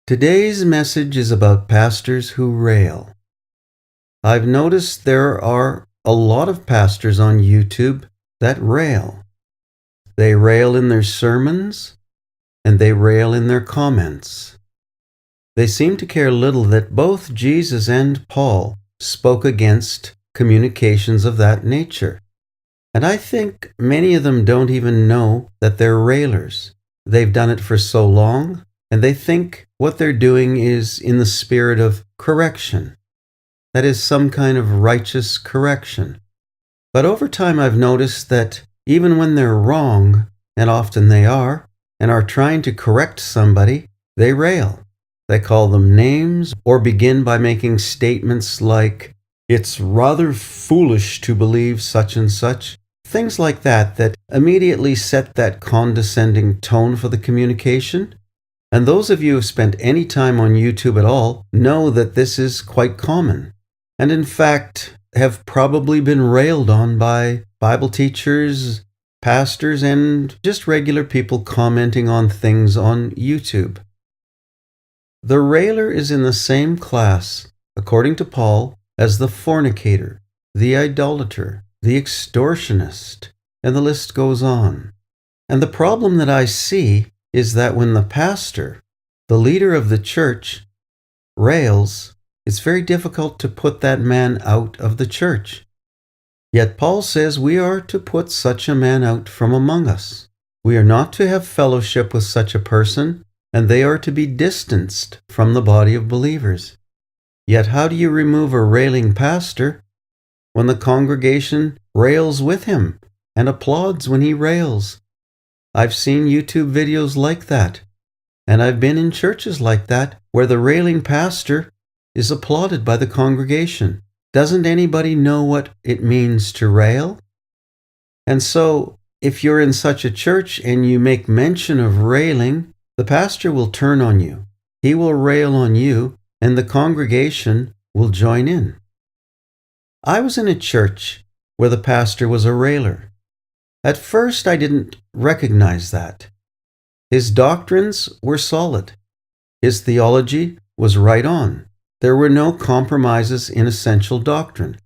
Today's message is about pastors who rail. I've noticed there are a lot of pastors on YouTube that rail. They rail in their sermons, and they rail in their comments. They seem to care little that both Jesus and Paul spoke against communications of that nature. And I think many of them don't even know that they're railers. They've done it for so long, and they think what they're doing is in the spirit of correction. That is some kind of righteous correction. But over time I've noticed that even when they're wrong, and often they are, and are trying to correct somebody, they rail. They call them names or begin by making statements like, "It's rather foolish to believe such and such." Things like that immediately set that condescending tone for the communication. And those of you who have spent any time on YouTube at all know that this is quite common, and in fact have probably been railed on by Bible teachers, pastors, and just regular people commenting on things on YouTube. The railer is in the same class, according to Paul, as the fornicator, the idolater, the extortionist, and the list goes on. And the problem that I see is that when the pastor, the leader of the church, rails, it's very difficult to put that man out of the church. Yet Paul says we are to put such a man out from among us. We are not to have fellowship with such a person, and they are to be distanced from the body of believers. Yet how do you remove a railing pastor when the congregation rails with him and applauds when he rails? I've seen YouTube videos like that, and I've been in churches like that where the railing pastor is applauded by the congregation. Doesn't anybody know what it means to rail? And so, if you're in such a church and you make mention of railing, the pastor will turn on you. He will rail on you, and the congregation will join in. I was in a church where the pastor was a railer. At first, I didn't recognize that. His doctrines were solid. His theology was right on. There were no compromises in essential doctrine.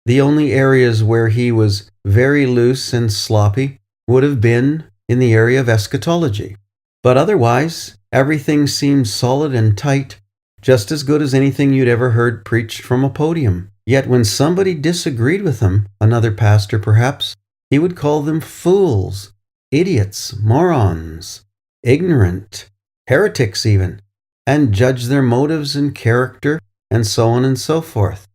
The only areas where he was very loose and sloppy would have been in the area of eschatology. But otherwise, everything seemed solid and tight, just as good as anything you'd ever heard preached from a podium. Yet when somebody disagreed with him, another pastor perhaps, he would call them fools, idiots, morons, ignorant, heretics even, and judge their motives and character, and so on and so forth.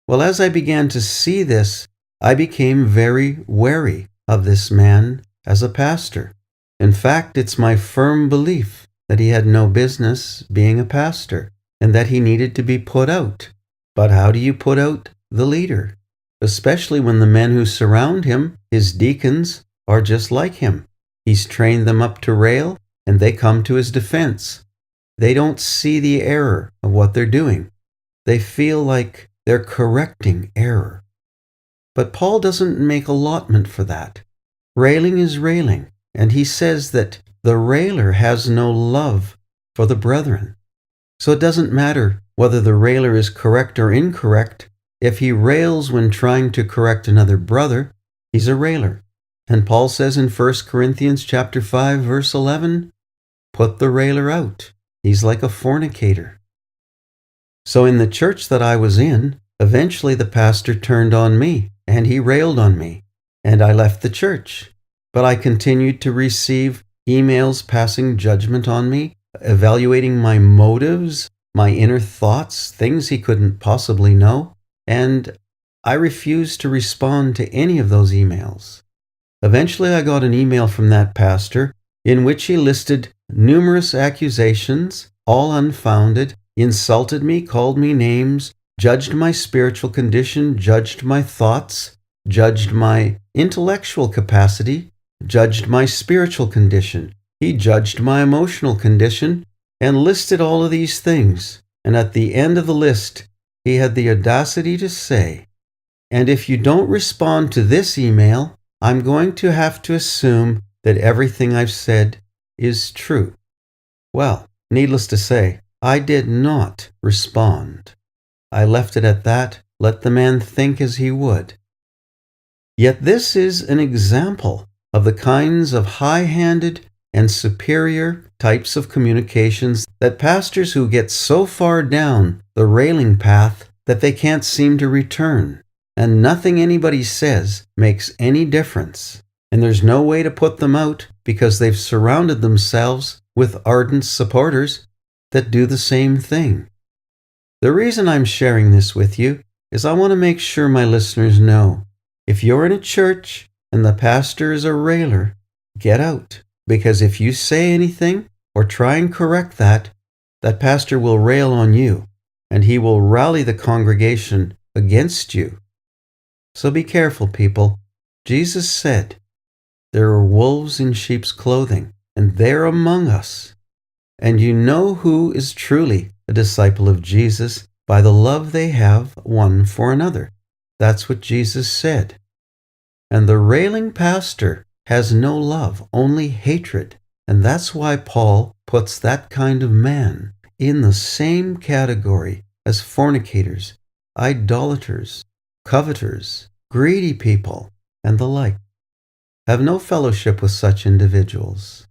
Well, as I began to see this, I became very wary of this man as a pastor. In fact, it's my firm belief that he had no business being a pastor, and that he needed to be put out. But how do you put out the leader? Especially when the men who surround him, his deacons, are just like him. He's trained them up to rail, and they come to his defense. They don't see the error of what they're doing. They feel like they're correcting error. But Paul doesn't make allotment for that. Railing is railing, and he says that the railer has no love for the brethren. So it doesn't matter whether the railer is correct or incorrect. If he rails when trying to correct another brother, he's a railer. And Paul says in 1 Corinthians chapter 5, verse 11, put the railer out. He's like a fornicator. So in the church that I was in, eventually the pastor turned on me, and he railed on me, and I left the church. But I continued to receive emails passing judgment on me, evaluating my motives, my inner thoughts, things he couldn't possibly know, and I refused to respond to any of those emails. Eventually I got an email from that pastor in which he listed numerous accusations, all unfounded, insulted me, called me names, judged my spiritual condition, judged my thoughts, judged my intellectual capacity, judged my spiritual condition. He judged my emotional condition and listed all of these things. And at the end of the list, he had the audacity to say, "And if you don't respond to this email, I'm going to have to assume that everything I've said is true." Well, Needless to say, I did not respond. I left it at that, let the man think as he would. Yet this is an example of the kinds of high-handed and superior types of communications that pastors who get so far down the railing path that they can't seem to return, and nothing anybody says makes any difference, and there's no way to put them out because they've surrounded themselves with ardent supporters that do the same thing. The reason I'm sharing this with you is I want to make sure my listeners know if you're in a church and the pastor is a railer, get out. Because if you say anything or try and correct that, that pastor will rail on you and he will rally the congregation against you. So be careful, people. Jesus said, there are wolves in sheep's clothing, and they're among us. And you know who is truly a disciple of Jesus by the love they have one for another. That's what Jesus said. And the railing pastor has no love, only hatred. And that's why Paul puts that kind of man in the same category as fornicators, idolaters, coveters, greedy people, and the like. Have no fellowship with such individuals.